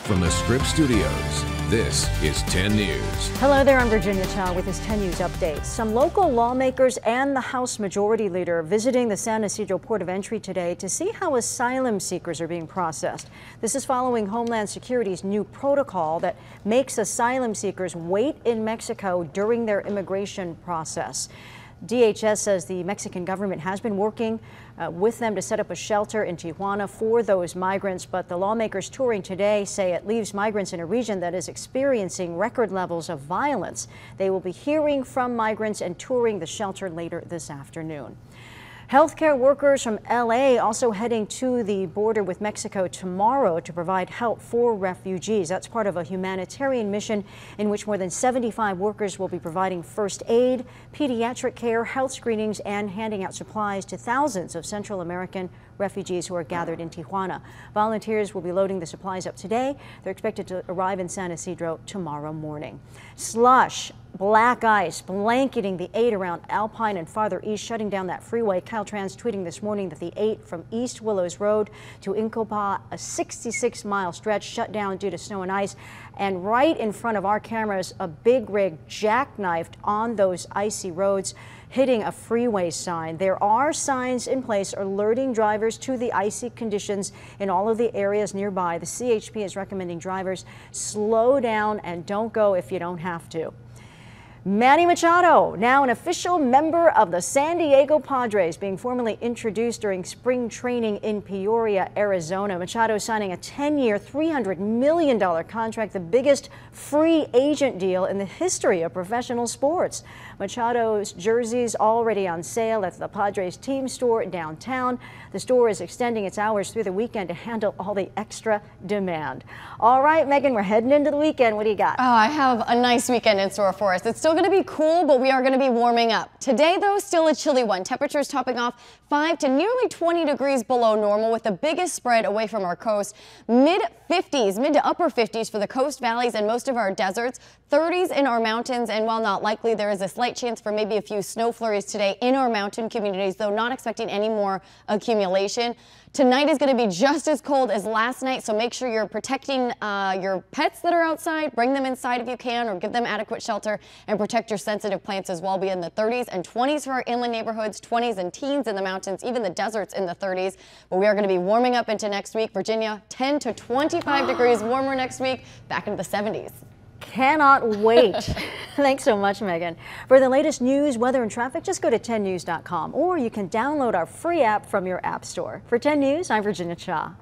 From the Scripps Studios, this is 10 News. Hello there, I'm Virginia Chow with this 10 News update. Some local lawmakers and the House Majority Leader visiting the San Ysidro Port of Entry today to see how asylum seekers are being processed. This is following Homeland Security's new protocol that makes asylum seekers wait in Mexico during their immigration process. DHS says the Mexican government has been working with them to set up a shelter in Tijuana for those migrants, but the lawmakers touring today say it leaves migrants in a region that is experiencing record levels of violence. They will be hearing from migrants and touring the shelter later this afternoon. Healthcare workers from LA also heading to the border with Mexico tomorrow to provide help for refugees. That's part of a humanitarian mission in which more than 75 workers will be providing first aid, pediatric care, health screenings, and handing out supplies to thousands of Central American refugees who are gathered in Tijuana. Volunteers will be loading the supplies up today. They're expected to arrive in San Ysidro tomorrow morning. Slush, black ice blanketing the 8 around Alpine and farther east, shutting down that freeway. Caltrans tweeting this morning that the 8 from East Willows Road to Incopa, a 66-mile stretch, shut down due to snow and ice. And right in front of our cameras, a big rig jackknifed on those icy roads, hitting a freeway sign. There are signs in place alerting drivers to the icy conditions in all of the areas nearby. The CHP is recommending drivers slow down and don't go if you don't have to. Manny Machado, now an official member of the San Diego Padres, being formally introduced during spring training in Peoria, Arizona. Machado signing a 10-year, $300 million contract, the biggest free agent deal in the history of professional sports. Machado's jerseys already on sale at the Padres team store downtown. The store is extending its hours through the weekend to handle all the extra demand. All right, Megan, we're heading into the weekend. What do you got? Oh, I have a nice weekend in store for us. It's still going to be cool, but we are going to be warming up. Today, though, still a chilly one. Temperatures topping off 5 to nearly 20 degrees below normal, with the biggest spread away from our coast. Mid-50s, mid to upper 50s for the coast valleys and most of our deserts. 30s in our mountains, and while not likely, there is a slight chance for maybe a few snow flurries today in our mountain communities, though not expecting any more accumulation. Tonight is going to be just as cold as last night, so make sure you're protecting your pets that are outside. Bring them inside if you can, or give them adequate shelter, and protect your sensitive plants as well. Be in the 30s and 20s for our inland neighborhoods, 20s and teens in the mountains, even the deserts in the 30s. But we are going to be warming up into next week. Virginia, 10 to 25 degrees warmer next week, back into the 70s. Cannot wait. Thanks so much, Megan. For the latest news, weather, and traffic, just go to 10news.com, or you can download our free app from your app store. For 10 News, I'm Virginia Chow.